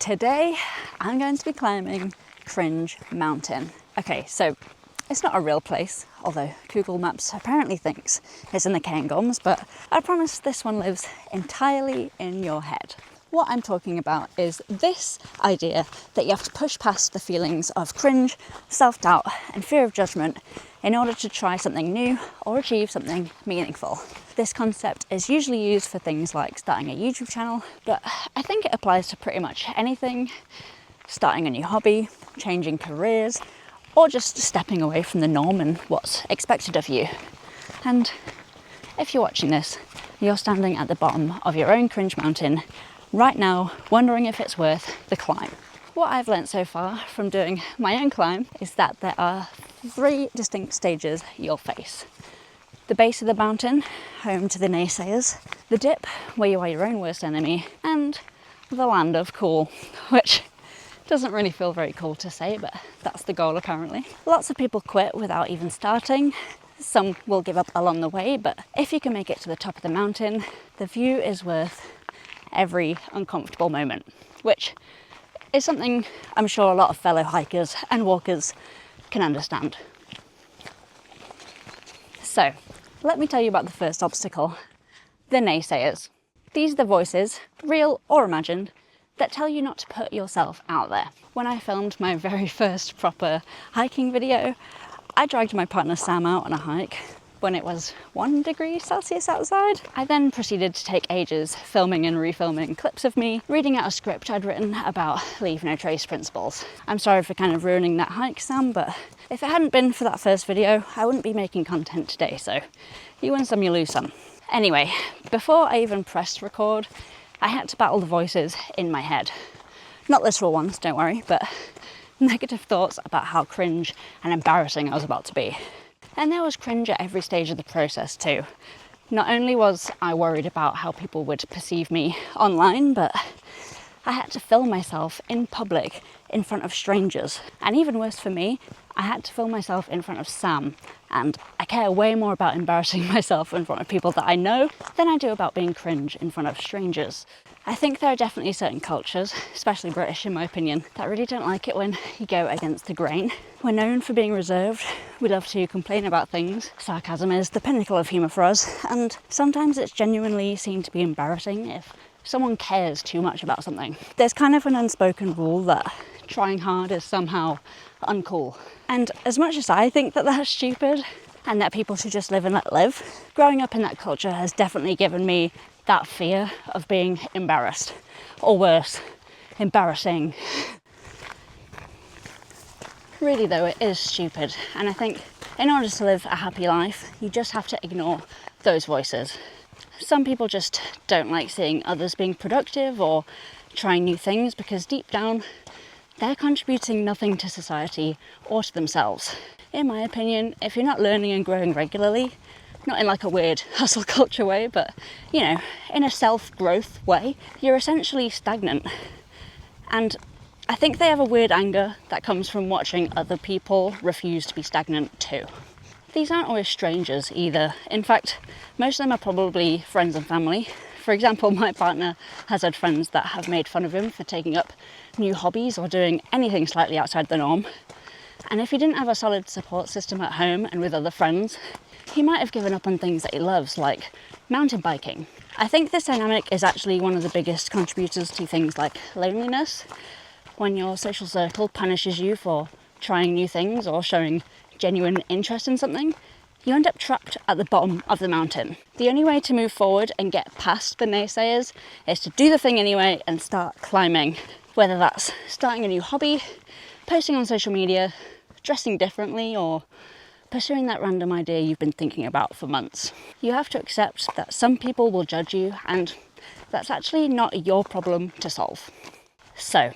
Today, I'm going to be climbing Cringe Mountain. Okay, so it's not a real place, although Google Maps apparently thinks it's in the Cairngorms, but I promise this one lives entirely in your head. What I'm talking about is this idea that you have to push past the feelings of cringe, self-doubt, and fear of judgment in order to try something new or achieve something meaningful. This concept is usually used for things like starting a YouTube channel, but I think it applies to pretty much anything: starting a new hobby, changing careers, or just stepping away from the norm and what's expected of you. And if you're watching this, you're standing at the bottom of your own cringe mountain right now, wondering if it's worth the climb. What I've learnt so far from doing my own climb is that there are 3 distinct stages you'll face. The base of the mountain, home to the naysayers, the dip, where you are your own worst enemy, and the land of cool, which doesn't really feel very cool to say, but that's the goal apparently. Lots of people quit without even starting. Some will give up along the way, but if you can make it to the top of the mountain, the view is worth every uncomfortable moment, which is something I'm sure a lot of fellow hikers and walkers can understand. So, let me tell you about the first obstacle: the naysayers. These are the voices, real or imagined, that tell you not to put yourself out there. When I filmed my very first proper hiking video, I dragged my partner Sam out on a hike when it was 1 degree Celsius outside. I then proceeded to take ages filming and refilming clips of me reading out a script I'd written about leave no trace principles. I'm sorry for kind of ruining that hike, Sam, but if it hadn't been for that first video, I wouldn't be making content today, so you win some, you lose some. Anyway, before I even pressed record, I had to battle the voices in my head. Not literal ones, don't worry, but negative thoughts about how cringe and embarrassing I was about to be. And there was cringe at every stage of the process too. Not only was I worried about how people would perceive me online, but I had to film myself in public in front of strangers. And even worse for me, I had to film myself in front of Sam. And I care way more about embarrassing myself in front of people that I know than I do about being cringe in front of strangers. I think there are definitely certain cultures, especially British in my opinion, that really don't like it when you go against the grain. We're known for being reserved, we love to complain about things, sarcasm is the pinnacle of humour for us, and sometimes it's genuinely seen to be embarrassing if someone cares too much about something. There's kind of an unspoken rule that trying hard is somehow uncool. And as much as I think that that's stupid and that people should just live and let live, growing up in that culture has definitely given me that fear of being embarrassed, or worse, embarrassing. Really though, it is stupid, and I think in order to live a happy life, you just have to ignore those voices. Some people just don't like seeing others being productive or trying new things because deep down, they're contributing nothing to society or to themselves. In my opinion, if you're not learning and growing regularly, not in like a weird hustle culture way, but, you know, in a self-growth way, you're essentially stagnant. And I think they have a weird anger that comes from watching other people refuse to be stagnant too. These aren't always strangers either. In fact, most of them are probably friends and family. For example, my partner has had friends that have made fun of him for taking up new hobbies or doing anything slightly outside the norm. And if he didn't have a solid support system at home and with other friends, he might have given up on things that he loves, like mountain biking. I think this dynamic is actually one of the biggest contributors to things like loneliness. When your social circle punishes you for trying new things or showing genuine interest in something, you end up trapped at the bottom of the mountain. The only way to move forward and get past the naysayers is to do the thing anyway and start climbing. Whether that's starting a new hobby, posting on social media, dressing differently, or pursuing that random idea you've been thinking about for months. You have to accept that some people will judge you, and that's actually not your problem to solve. So,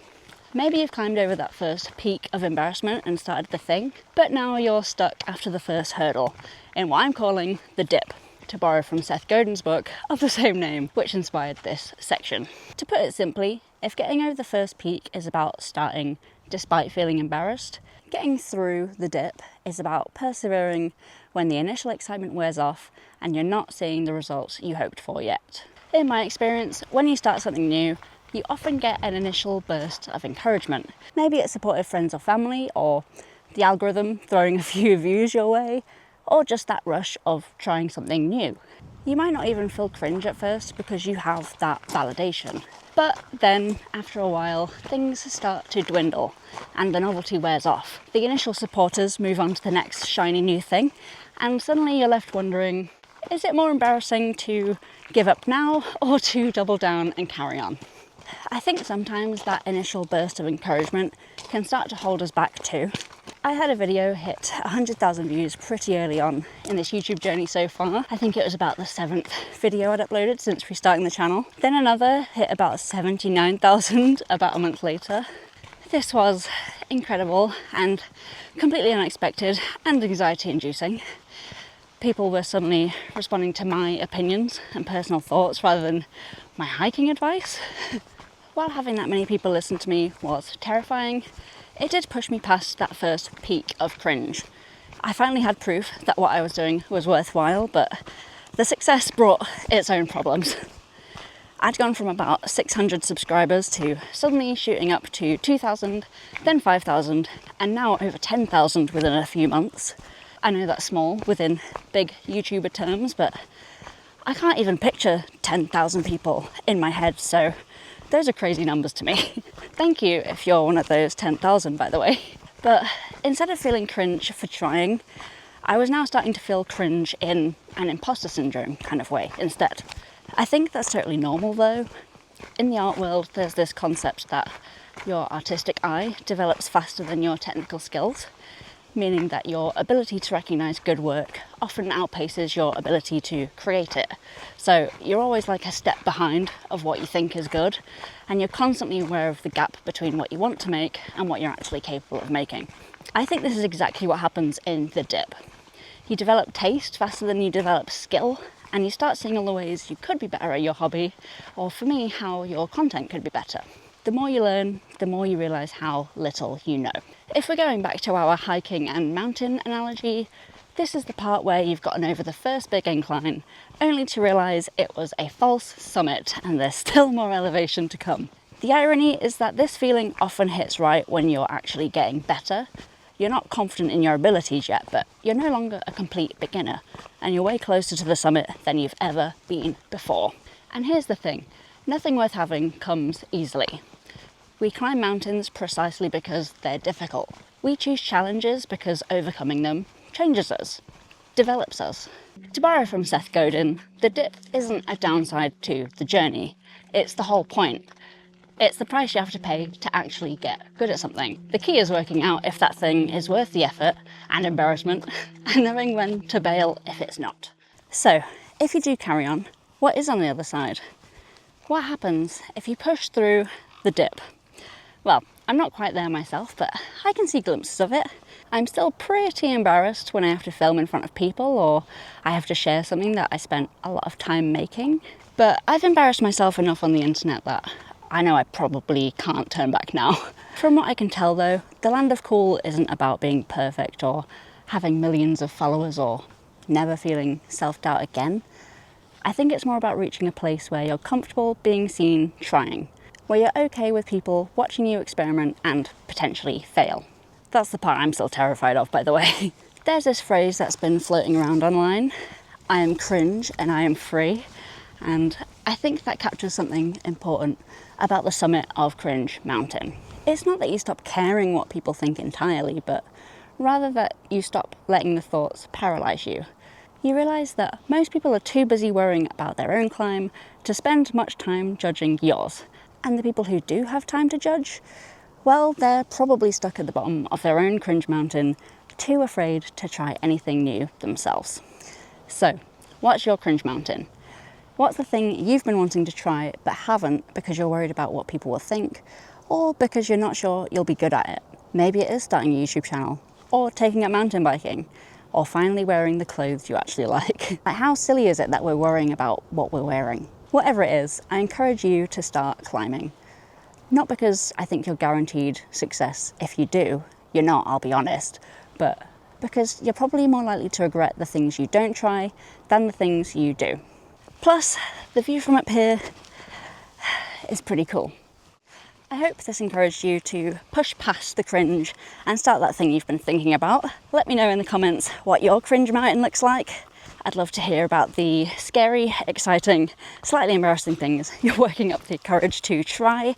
maybe you've climbed over that first peak of embarrassment and started the thing, but now you're stuck after the first hurdle in what I'm calling the dip, to borrow from Seth Godin's book of the same name, which inspired this section. To put it simply, if getting over the first peak is about starting despite feeling embarrassed, getting through the dip is about persevering when the initial excitement wears off and you're not seeing the results you hoped for yet. In my experience, when you start something new, you often get an initial burst of encouragement. Maybe it's supportive friends or family, or the algorithm throwing a few views your way, or just that rush of trying something new. You might not even feel cringe at first because you have that validation. But then, after a while, things start to dwindle and the novelty wears off. The initial supporters move on to the next shiny new thing, and suddenly you're left wondering, is it more embarrassing to give up now or to double down and carry on? I think sometimes that initial burst of encouragement can start to hold us back too. I had a video hit 100,000 views pretty early on in this YouTube journey so far. I think it was about the 7th video I'd uploaded since restarting the channel. Then another hit about 79,000 about a month later. This was incredible and completely unexpected and anxiety inducing. People were suddenly responding to my opinions and personal thoughts rather than my hiking advice. While having that many people listen to me was terrifying, it did push me past that first peak of cringe. I finally had proof that what I was doing was worthwhile, but the success brought its own problems. I'd gone from about 600 subscribers to suddenly shooting up to 2,000, then 5,000, and now over 10,000 within a few months. I know that's small within big YouTuber terms, but I can't even picture 10,000 people in my head, so those are crazy numbers to me. Thank you if you're one of those 10,000, by the way. But instead of feeling cringe for trying, I was now starting to feel cringe in an imposter syndrome kind of way instead. I think that's totally normal though. In the art world, there's this concept that your artistic eye develops faster than your technical skills, meaning that your ability to recognise good work often outpaces your ability to create it. So you're always like a step behind of what you think is good, and you're constantly aware of the gap between what you want to make and what you're actually capable of making. I think this is exactly what happens in the dip. You develop taste faster than you develop skill, and you start seeing all the ways you could be better at your hobby, or for me, how your content could be better. The more you learn, the more you realise how little you know. If we're going back to our hiking and mountain analogy, this is the part where you've gotten over the first big incline, only to realise it was a false summit and there's still more elevation to come. The irony is that this feeling often hits right when you're actually getting better. You're not confident in your abilities yet, but you're no longer a complete beginner, and you're way closer to the summit than you've ever been before. And here's the thing, nothing worth having comes easily. We climb mountains precisely because they're difficult. We choose challenges because overcoming them changes us, develops us. To borrow from Seth Godin, the dip isn't a downside to the journey, it's the whole point. It's the price you have to pay to actually get good at something. The key is working out if that thing is worth the effort and embarrassment, and knowing when to bail if it's not. So, if you do carry on, what is on the other side? What happens if you push through the dip? Well, I'm not quite there myself, but I can see glimpses of it. I'm still pretty embarrassed when I have to film in front of people or I have to share something that I spent a lot of time making. But I've embarrassed myself enough on the internet that I know I probably can't turn back now. From what I can tell though, the land of cool isn't about being perfect or having millions of followers or never feeling self-doubt again. I think it's more about reaching a place where you're comfortable being seen trying, where you're okay with people watching you experiment and potentially fail. That's the part I'm still terrified of, by the way. There's this phrase that's been floating around online, I am cringe and I am free, and I think that captures something important about the summit of Cringe Mountain. It's not that you stop caring what people think entirely, but rather that you stop letting the thoughts paralyse you. You realise that most people are too busy worrying about their own climb to spend much time judging yours. And the people who do have time to judge, well, they're probably stuck at the bottom of their own cringe mountain, too afraid to try anything new themselves. So, what's your cringe mountain? What's the thing you've been wanting to try but haven't because you're worried about what people will think, or because you're not sure you'll be good at it? Maybe it is starting a YouTube channel, or taking up mountain biking, or finally wearing the clothes you actually like. Like, how silly is it that we're worrying about what we're wearing? Whatever it is, I encourage you to start climbing. Not because I think you're guaranteed success if you do, you're not, I'll be honest, but because you're probably more likely to regret the things you don't try than the things you do. Plus, the view from up here is pretty cool. I hope this encouraged you to push past the cringe and start that thing you've been thinking about. Let me know in the comments what your cringe mountain looks like. I'd love to hear about the scary, exciting, slightly embarrassing things you're working up the courage to try.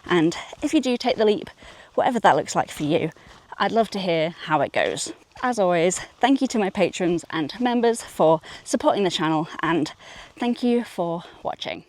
And if you do take the leap, whatever that looks like for you, I'd love to hear how it goes. As always, thank you to my patrons and members for supporting the channel, and thank you for watching.